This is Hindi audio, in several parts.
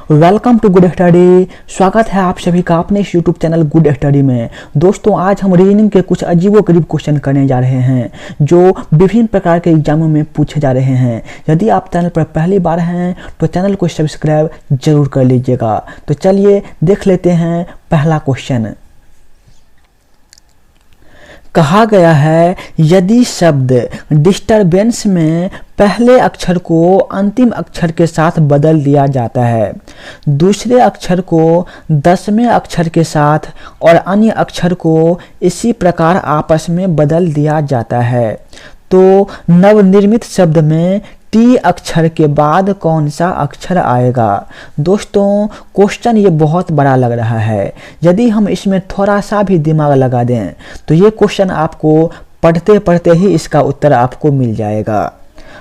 Welcome to good study. स्वागत है आप सभी का अपने इस यूट्यूब चैनल गुड स्टडी में। दोस्तों, आज हम रीजनिंग के कुछ अजीबोगरीब क्वेश्चन करने जा रहे हैं जो विभिन्न प्रकार के एग्जामों में पूछे जा रहे हैं। यदि आप चैनल पर पहली बार हैं तो चैनल को सब्सक्राइब जरूर कर लीजिएगा। तो चलिए देख लेते हैं पहला क्वेश्चन। कहा गया है, यदि शब्द डिस्टरबेंस में पहले अक्षर को अंतिम अक्षर के साथ बदल दिया जाता है, दूसरे अक्षर को 10वें अक्षर के साथ और अन्य अक्षर को इसी प्रकार आपस में बदल दिया जाता है, तो नवनिर्मित शब्द में टी अक्षर के बाद कौन सा अक्षर आएगा। दोस्तों, क्वेश्चन ये बहुत बड़ा लग रहा है। यदि हम इसमें थोड़ा सा भी दिमाग लगा दें तो ये क्वेश्चन आपको पढ़ते पढ़ते ही इसका उत्तर आपको मिल जाएगा।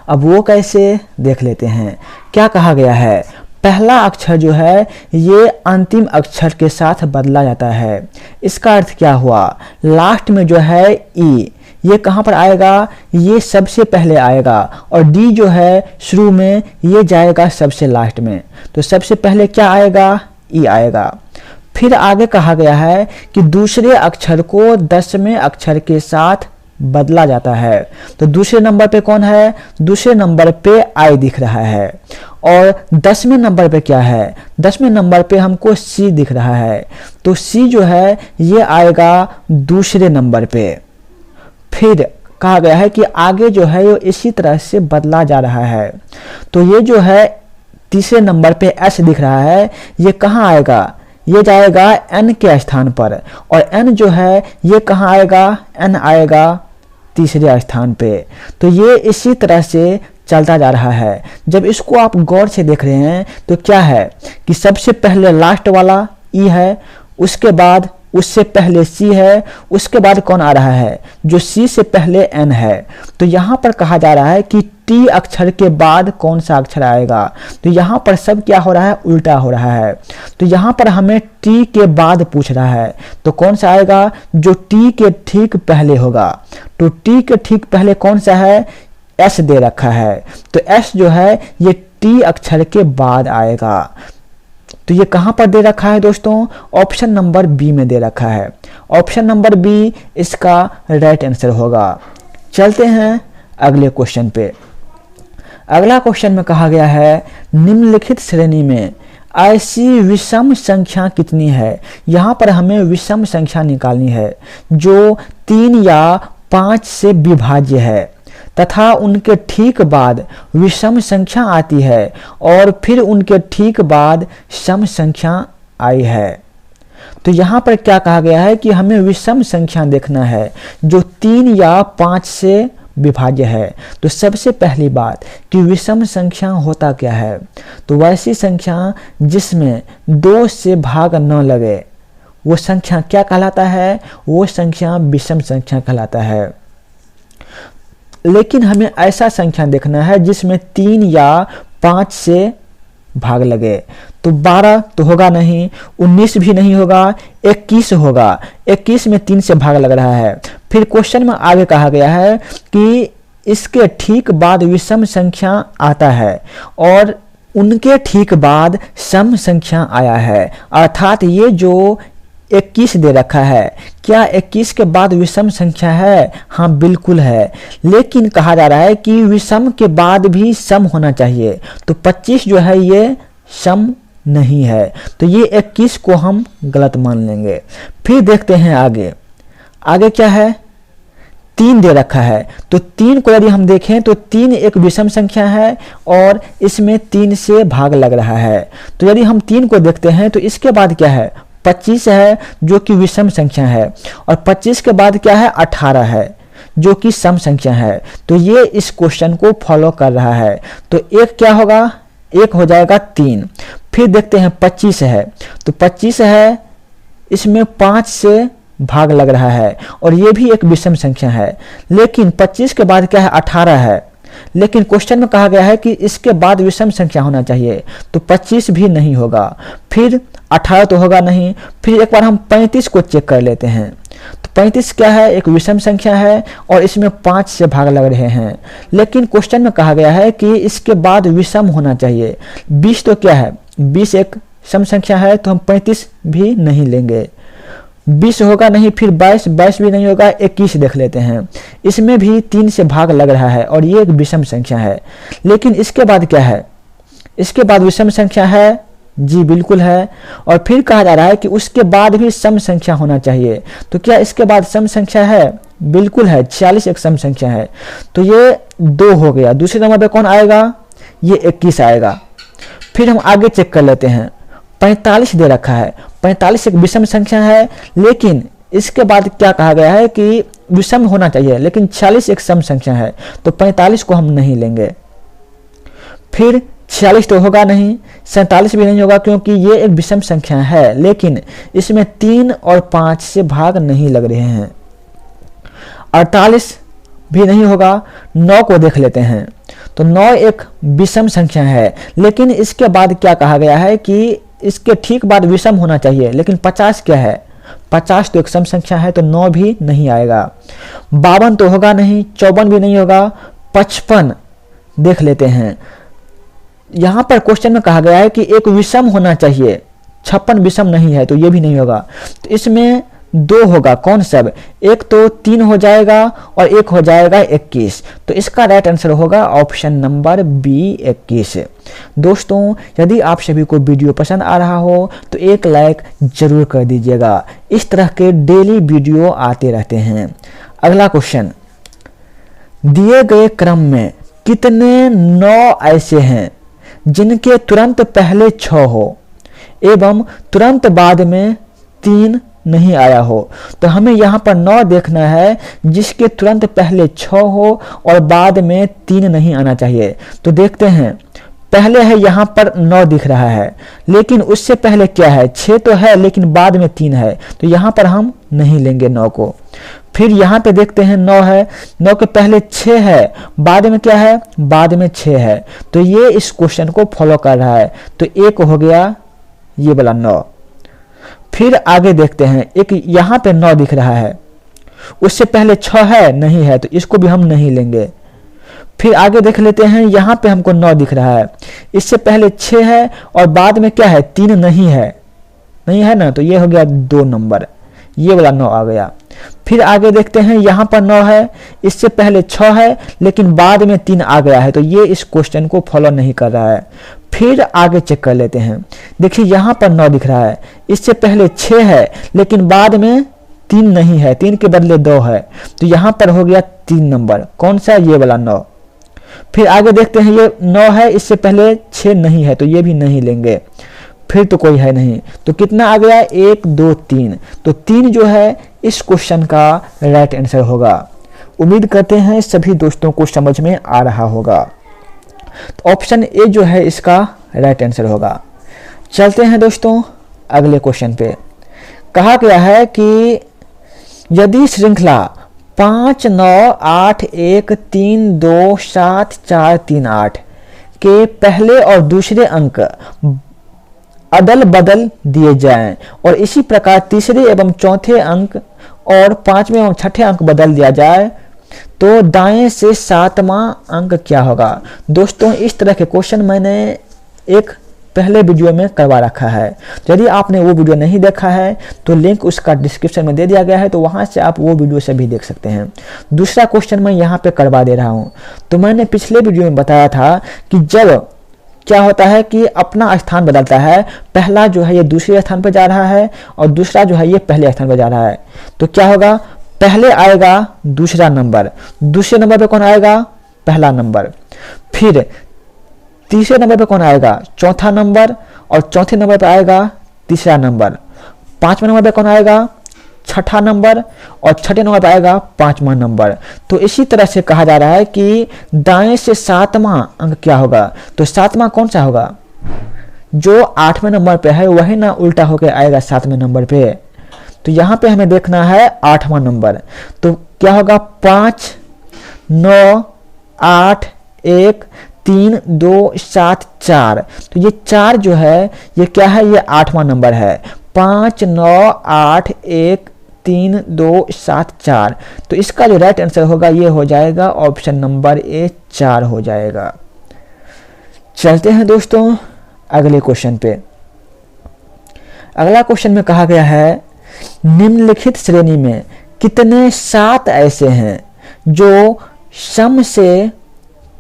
अब वो कैसे, देख लेते हैं। क्या कहा गया है, पहला अक्षर जो है ये अंतिम अक्षर के साथ बदला जाता है। इसका अर्थ क्या हुआ, लास्ट में जो है ई, ये कहाँ पर आएगा, ये सबसे पहले आएगा, और डी जो है शुरू में, ये जाएगा सबसे लास्ट में। तो सबसे पहले क्या आएगा, ई आएगा। फिर आगे कहा गया है कि दूसरे अक्षर को 10वें अक्षर के साथ बदला जाता है। तो दूसरे नंबर पे कौन है, दूसरे नंबर पे आई दिख रहा है। और 10वें नंबर पे क्या है, 10वें नंबर पे हमको सी दिख रहा है। तो सी जो है ये आएगा दूसरे नंबर पे। फिर कहा गया है कि आगे जो है वो इसी तरह से बदला जा रहा है। तो ये जो है तीसरे नंबर पे एस दिख रहा है, ये कहाँ आएगा, ये जाएगा एन के स्थान पर, और एन जो है ये कहाँ आएगा, एन आएगा तीसरे स्थान पे। तो ये इसी तरह से चलता जा रहा है। जब इसको आप गौर से देख रहे हैं तो क्या है कि सबसे पहले लास्ट वाला ई है, उसके बाद उससे पहले सी है, उसके बाद कौन आ रहा है, जो सी से पहले एन है। तो यहाँ पर कहा जा रहा है कि टी अक्षर के बाद कौन सा अक्षर आएगा। तो यहाँ पर सब क्या हो रहा है, उल्टा हो रहा है। तो यहाँ पर हमें टी के बाद पूछ रहा है, तो कौन सा आएगा, जो टी के ठीक पहले होगा। तो टी के ठीक पहले कौन सा है, एस दे रखा है। तो एस जो है ये टी अक्षर के बाद आएगा। तो ये कहाँ पर दे रखा है दोस्तों, ऑप्शन नंबर बी में दे रखा है। ऑप्शन नंबर बी इसका राइट आंसर होगा। चलते हैं अगले क्वेश्चन पे। अगला क्वेश्चन में कहा गया है, निम्नलिखित श्रेणी में ऐसी विषम संख्या कितनी है। यहाँ पर हमें विषम संख्या निकालनी है जो 3 या 5 से विभाज्य है तथा उनके ठीक बाद विषम संख्या आती है और फिर उनके ठीक बाद सम संख्या आई है। तो यहाँ पर क्या कहा गया है कि हमें विषम संख्या देखना है जो 3 या 5 से विभाज्य है। तो सबसे पहली बात कि विषम संख्या होता क्या है, तो वैसी संख्या जिसमें 2 से भाग न लगे वो संख्या क्या कहलाता है, वो संख्या विषम संख्या कहलाता है। लेकिन हमें ऐसा संख्या देखना है जिसमें 3 या 5 से भाग लगे। तो 12 तो होगा नहीं, 19 भी नहीं होगा, 21 होगा। 21 में 3 से भाग लग रहा है। फिर क्वेश्चन में आगे कहा गया है कि इसके ठीक बाद विषम संख्या आता है और उनके ठीक बाद सम संख्या आया है। अर्थात ये जो 21 दे रखा है, क्या 21 के बाद विषम संख्या है, हाँ बिल्कुल है। लेकिन कहा जा रहा है कि विषम के बाद भी सम होना चाहिए। तो 25 जो है ये सम नहीं है, तो ये 21 को हम गलत मान लेंगे। फिर देखते हैं आगे। आगे क्या है, 3 दे रखा है। तो 3 को यदि हम देखें तो 3 एक विषम संख्या है और इसमें 3 से भाग लग रहा है। तो यदि हम 3 को देखते हैं तो इसके बाद क्या है, 25 है जो कि विषम संख्या है, और 25 के बाद क्या है, 18 है जो कि सम संख्या है। तो ये इस क्वेश्चन को फॉलो कर रहा है। तो एक क्या होगा, एक हो जाएगा 3। फिर देखते हैं 25 है। तो 25 है, इसमें 5 से भाग लग रहा है और ये भी एक विषम संख्या है। लेकिन 25 के बाद क्या है, 18 है। लेकिन क्वेश्चन में कहा गया है कि इसके बाद विषम संख्या होना चाहिए। तो 25 भी नहीं होगा, फिर 18 तो होगा नहीं। फिर एक बार हम 35 को चेक कर लेते हैं। तो 35 क्या है, एक विषम संख्या है और इसमें 5 से भाग लग रहे हैं। लेकिन क्वेश्चन में कहा गया है कि इसके बाद विषम होना चाहिए। 20 तो क्या है, 20 एक सम संख्या है तो हम 35 भी नहीं लेंगे। 20 होगा नहीं, फिर 22 भी नहीं होगा, 21 देख लेते हैं। इसमें भी 3 से भाग लग रहा है और ये एक विषम संख्या है। लेकिन इसके बाद क्या है, इसके बाद विषम संख्या है, जी बिल्कुल है। और फिर कहा जा रहा है कि उसके बाद भी सम संख्या होना चाहिए। तो क्या इसके बाद सम संख्या है, बिल्कुल है, 46 एक सम संख्या है। तो ये 2 हो गया। दूसरे नंबर पे कौन आएगा, ये 21 आएगा। फिर हम आगे चेक कर लेते हैं, 45 दे रखा है। 45 एक विषम संख्या है, लेकिन इसके बाद क्या कहा गया है कि विषम होना चाहिए, लेकिन 46 एक सम संख्या है, तो 45 को हम नहीं लेंगे। फिर 46 तो होगा नहीं, 47 भी नहीं होगा, क्योंकि ये एक विषम संख्या है, लेकिन इसमें 3 और 5 से भाग नहीं लग रहे हैं। 48 भी नहीं होगा। 9 को देख लेते हैं, तो 9 एक विषम संख्या है, लेकिन इसके बाद क्या कहा गया है कि इसके ठीक बाद विषम होना चाहिए, लेकिन 50 क्या है, 50 तो एक सम संख्या है, तो 9 भी नहीं आएगा। 52 तो होगा नहीं, 54 भी नहीं होगा। 55 देख लेते हैं। यहाँ पर क्वेश्चन में कहा गया है कि एक विषम होना चाहिए, 56 विषम नहीं है, तो ये भी नहीं होगा। तो इसमें 2 होगा, कौन सब, एक तो 3 हो जाएगा और एक हो जाएगा 21। तो इसका राइट आंसर होगा ऑप्शन नंबर बी 21। दोस्तों, यदि आप सभी को वीडियो पसंद आ रहा हो तो एक लाइक जरूर कर दीजिएगा। इस तरह के डेली वीडियो आते रहते हैं। अगला क्वेश्चन, दिए गए क्रम में कितने 9 ऐसे हैं जिनके तुरंत पहले 6 हो एवं तुरंत बाद में 3 नहीं आया हो। तो हमें यहाँ पर 9 देखना है जिसके तुरंत पहले 6 हो और बाद में 3 नहीं आना चाहिए। तो देखते हैं, पहले है यहाँ पर 9 दिख रहा है, लेकिन उससे पहले क्या है, 6 तो है लेकिन बाद में 3 है, तो यहाँ पर हम नहीं लेंगे 9 को। फिर यहाँ पे देखते हैं 9 है, 9 के पहले 6 है, बाद में क्या है, बाद में 6 है, तो ये इस क्वेश्चन को फॉलो कर रहा है। तो एक हो गया ये वाला 9। फिर आगे देखते हैं, एक यहाँ पे 9 दिख रहा है, उससे पहले 6 है, नहीं है, तो इसको भी हम नहीं लेंगे। फिर आगे देख लेते हैं, यहाँ पे हमको 9 दिख रहा है, इससे पहले 6 है और बाद में क्या है, 3 नहीं है, नहीं है ना, तो ये हो गया 2 नंबर, ये वाला 9 आ गया। फिर आगे देखते हैं, यहाँ पर 9 है, इससे पहले 6 है लेकिन बाद में 3 आ गया है, तो ये इस क्वेश्चन को फॉलो नहीं कर रहा है। फिर आगे चेक कर लेते हैं, देखिए यहाँ पर 9 दिख रहा है, इससे पहले 6 है लेकिन बाद में 3 नहीं है, 3 के बदले 2 है, तो यहाँ पर हो गया 3 नंबर, कौन सा, ये वाला 9। फिर आगे देखते हैं, ये 9 है, इससे पहले 6 नहीं है, तो ये भी नहीं लेंगे। फिर तो कोई है नहीं, तो कितना आ गया, 1 2 3, तो 3 जो है इस क्वेश्चन का राइट आंसर होगा। उम्मीद करते हैं सभी दोस्तों को समझ में आ रहा होगा। तो ऑप्शन ए जो है इसका राइट आंसर होगा। चलते हैं दोस्तों अगले क्वेश्चन पे। कहा गया है कि यदि श्रृंखला 5 9 8 1 3 2 7 4 3 8 के पहले और दूसरे अंक अदल बदल दिए जाएं और इसी प्रकार तीसरे एवं चौथे अंक और 5वें एवं 6ठे अंक बदल दिया जाए, तो दाएं से 7वां अंक क्या होगा। दोस्तों, इस तरह के क्वेश्चन मैंने एक पहले वीडियो में करवा रखा है। यदि आपने वो वीडियो नहीं देखा है तो लिंक उसका डिस्क्रिप्शन में दे दिया गया है, तो वहां से आप वो वीडियो से भी देख सकते हैं। दूसरा क्वेश्चन मैं यहाँ पे करवा दे रहा हूँ। तो मैंने पिछले वीडियो में बताया था कि जब क्या होता है कि अपना स्थान बदलता है, पहला जो है ये दूसरे स्थान पर जा रहा है और दूसरा जो है ये पहले स्थान पर जा रहा है, तो क्या होगा, पहले आएगा दूसरा नंबर, दूसरे नंबर पे कौन आएगा, पहला नंबर। फिर तीसरे नंबर पे कौन आएगा, चौथा नंबर, और चौथे नंबर पे आएगा तीसरा नंबर। 5वें नंबर पे कौन आएगा, 6ठा नंबर, और 6ठे नंबर पे आएगा 5वां नंबर। तो इसी तरह से कहा जा रहा है कि दाएं से 7वां अंक क्या होगा। तो 7वां कौन सा होगा, जो 8वें नंबर पे है वही ना उल्टा होकर आएगा 7वें नंबर पे। तो यहाँ पे हमें देखना है 8वां नंबर। तो क्या होगा, 5 9 8 1 3 2 7 4। तो ये 4 जो है ये क्या है, ये 8वां नंबर है। 5 9 8 1 3 2 7 4। तो इसका जो राइट आंसर होगा ये हो जाएगा ऑप्शन नंबर ए 4 हो जाएगा। चलते हैं दोस्तों अगले क्वेश्चन पे। अगला क्वेश्चन में कहा गया है निम्नलिखित श्रेणी में कितने 7 ऐसे हैं जो सम से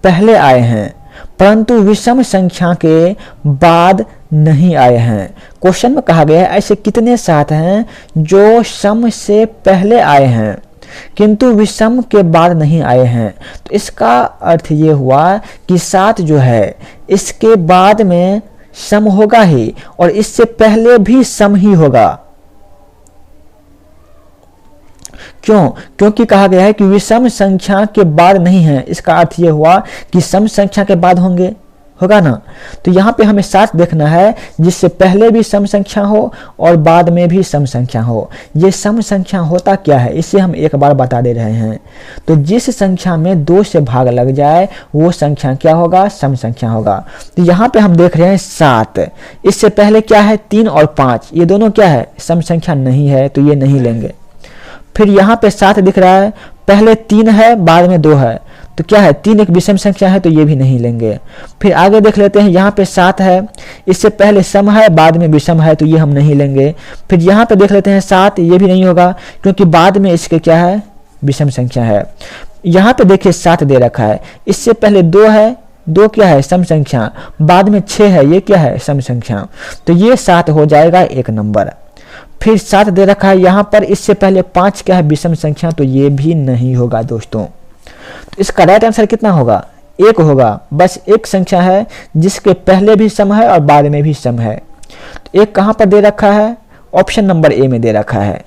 पहले आए हैं परंतु विषम संख्या के बाद नहीं आए हैं। क्वेश्चन में कहा गया है ऐसे कितने 7 हैं जो सम से पहले आए हैं किंतु विषम के बाद नहीं आए हैं। तो इसका अर्थ ये हुआ कि 7 जो है इसके बाद में सम होगा ही और इससे पहले भी सम ही होगा। क्यों? क्योंकि कहा गया है कि विषम संख्या के बाद नहीं है, इसका अर्थ यह हुआ कि सम संख्या के बाद होंगे, होगा ना। तो यहाँ पे हमें 7 देखना है जिससे पहले भी सम संख्या हो और बाद में भी सम संख्या हो। ये सम संख्या होता क्या है इसे हम एक बार बता दे रहे हैं। तो जिस संख्या में 2 से भाग लग जाए वो संख्या क्या होगा? सम संख्या होगा। तो यहाँ पे हम देख रहे हैं 7, इससे पहले क्या है 3 और 5, ये दोनों क्या है? सम संख्या नहीं है, तो ये नहीं लेंगे। फिर यहाँ पे 7 दिख रहा है, पहले 3 है बाद में 2 है, तो क्या है 3 एक विषम संख्या है, तो ये भी नहीं लेंगे। फिर आगे देख लेते हैं, यहाँ पे 7 है, इससे पहले सम है बाद में विषम है, तो ये हम नहीं लेंगे। फिर यहाँ पे देख लेते हैं 7, ये भी नहीं होगा क्योंकि बाद में इसके क्या है? विषम संख्या है। यहाँ पे देखिए 7 दे रखा है, इससे पहले 2 है, 2 क्या है? सम संख्या, बाद में 6 है, ये क्या है? सम संख्या, तो ये 7 हो जाएगा 1 नंबर। फिर 7 दे रखा है यहाँ पर, इससे पहले 5 क्या है? विषम संख्या, तो ये भी नहीं होगा दोस्तों। तो इसका राइट आंसर कितना होगा? 1 होगा। बस एक संख्या है जिसके पहले भी सम है और बाद में भी सम है। तो 1 कहाँ पर दे रखा है? ऑप्शन नंबर ए में दे रखा है।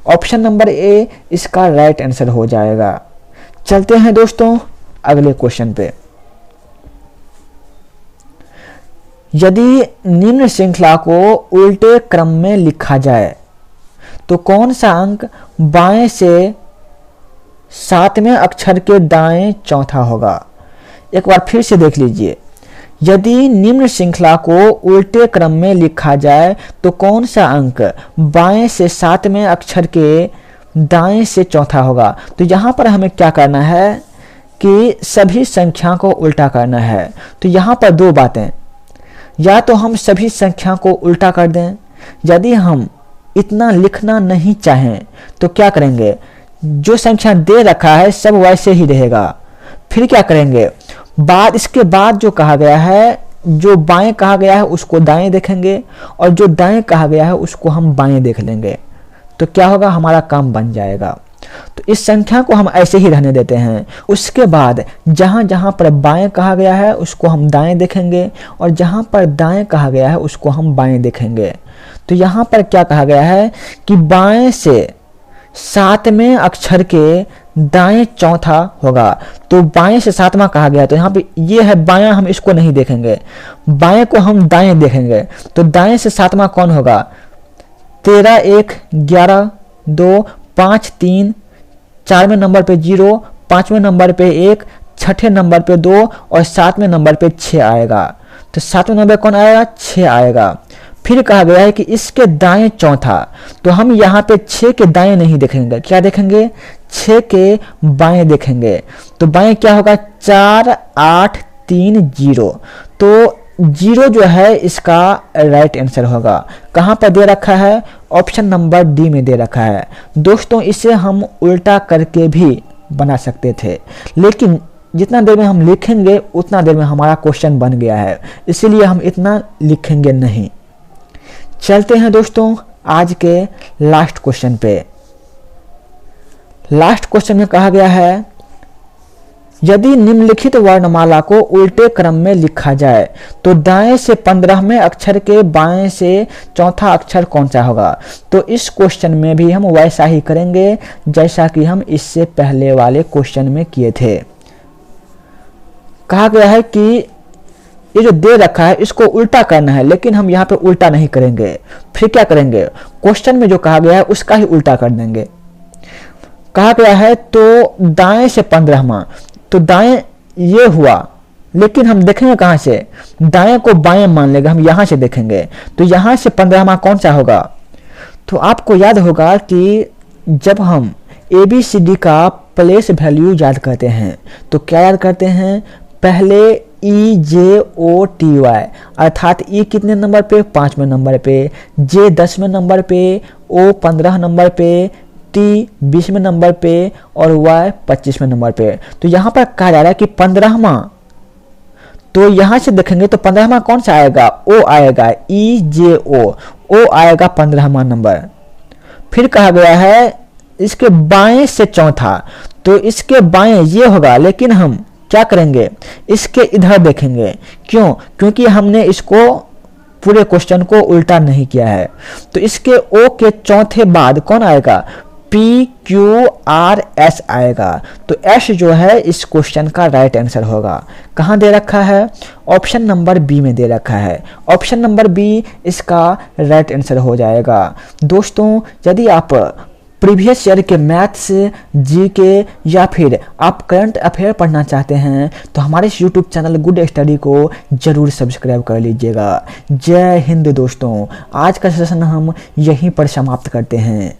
ऑप्शन नंबर ए इसका राइट आंसर हो जाएगा। चलते हैं दोस्तों अगले क्वेश्चन पे। यदि निम्न श्रृंखला को उल्टे क्रम में लिखा जाए तो कौन सा अंक बाएं से 7वें अक्षर के दाएं चौथा होगा? एक बार फिर से देख लीजिए। यदि निम्न श्रृंखला को उल्टे क्रम में लिखा जाए तो कौन सा अंक बाएं से 7वें अक्षर के दाएं से चौथा होगा? तो यहाँ पर हमें क्या करना है कि सभी संख्या को उल्टा करना है। तो यहाँ पर 2 बातें, या तो हम सभी संख्या को उल्टा कर दें, यदि हम इतना लिखना नहीं चाहें तो क्या करेंगे? जो संख्या दे रखा है सब वैसे ही रहेगा। फिर क्या करेंगे? इसके बाद जो कहा गया है, जो बाएं कहा गया है उसको दाएं देखेंगे और जो दाएं कहा गया है उसको हम बाएं देख लेंगे, तो क्या होगा? हमारा काम बन जाएगा। तो इस संख्या को हम ऐसे ही रहने देते हैं। उसके बाद जहां जहां पर बाएं कहा गया है उसको हम दाएं देखेंगे और जहां पर दाएं कहा गया है उसको हम बाएं देखेंगे। तो यहाँ पर क्या कहा गया है कि बाएं से 7वें अक्षर के दाएं चौथा होगा। तो बाएं से 7वां कहा गया है, तो यहाँ पे ये है बायां, हम इसको नहीं देखेंगे, बाएं को हम दाएं देखेंगे। तो दाएं से 7वां कौन होगा? 13, 1, 11, 2, 5, 3, 4वें नंबर पे 0, 5वें नंबर पे 1, 6ठे नंबर पे 2 और 7वें नंबर पे 6 आएगा। तो 7वें नंबर कौन आएगा? 6 आएगा। फिर कहा गया है कि इसके दाएं चौथा, तो हम यहाँ पे 6 के दाएं नहीं देखेंगे, क्या देखेंगे? 6 के बाएं देखेंगे। तो बाएं क्या होगा? 4, 8, 3, 0। तो 0 जो है इसका राइट आंसर होगा। कहाँ पर दे रखा है? ऑप्शन नंबर डी में दे रखा है। दोस्तों इसे हम उल्टा करके भी बना सकते थे, लेकिन जितना देर में हम लिखेंगे उतना देर में हमारा क्वेश्चन बन गया है, इसीलिए हम इतना लिखेंगे नहीं। चलते हैं दोस्तों आज के लास्ट क्वेश्चन पे। लास्ट क्वेश्चन में कहा गया है यदि निम्नलिखित वर्णमाला को उल्टे क्रम में लिखा जाए तो दाएं से 15वें अक्षर के बाएं से चौथा अक्षर कौन सा होगा? तो इस क्वेश्चन में भी हम वैसा ही करेंगे जैसा कि हम इससे पहले वाले क्वेश्चन में किए थे। कहा गया है कि ये जो दे रखा है इसको उल्टा करना है, लेकिन हम यहाँ पे उल्टा नहीं करेंगे। फिर क्या करेंगे? क्वेश्चन में जो कहा गया है उसका ही उल्टा कर देंगे। कहा गया है तो दाएं से 15वां, तो दाएं ये हुआ, लेकिन हम देखेंगे कहां से? दाएं को बाएं मान लेगा, हम यहां से देखेंगे। तो यहां से 15वां कौन सा होगा? तो आपको याद होगा कि जब हम ABCD का प्लेस वैल्यू याद करते हैं तो क्या याद करते हैं? पहले EJOTY, अर्थात E कितने नंबर पे, 5वें नंबर पे, J 10वें नंबर पे, O 15 नंबर पे, T 20वें नंबर पे और Y 25वें नंबर पे। तो यहाँ पर कहा जा रहा है कि 15वां, तो यहाँ से देखेंगे तो 15वां कौन सा आएगा, O आएगा, EJO, O आएगा 15वां नंबर। फिर कहा गया है इसके बाएं से चौथा, तो इसके बाएं ये होगा, लेकिन हम क्या करेंगे, इसके इधर देखेंगे। क्यों, क्योंकि हमने इसको पूरे क्वेश्चन को उल्टा नहीं किया है। तो इसके O के चौथे बाद कौन आएगा, PQRS आएगा। तो S जो है इस क्वेश्चन का राइट आंसर होगा। कहाँ दे रखा है, ऑप्शन नंबर बी में दे रखा है। ऑप्शन नंबर बी इसका राइट आंसर हो जाएगा। दोस्तों, यदि आप प्रीवियस ईयर के मैथ्स, जीके या फिर आप करंट अफेयर पढ़ना चाहते हैं तो हमारे इस यूट्यूब चैनल गुड स्टडी को जरूर सब्सक्राइब कर लीजिएगा। जय हिंद दोस्तों, आज का सेशन हम यहीं पर समाप्त करते हैं।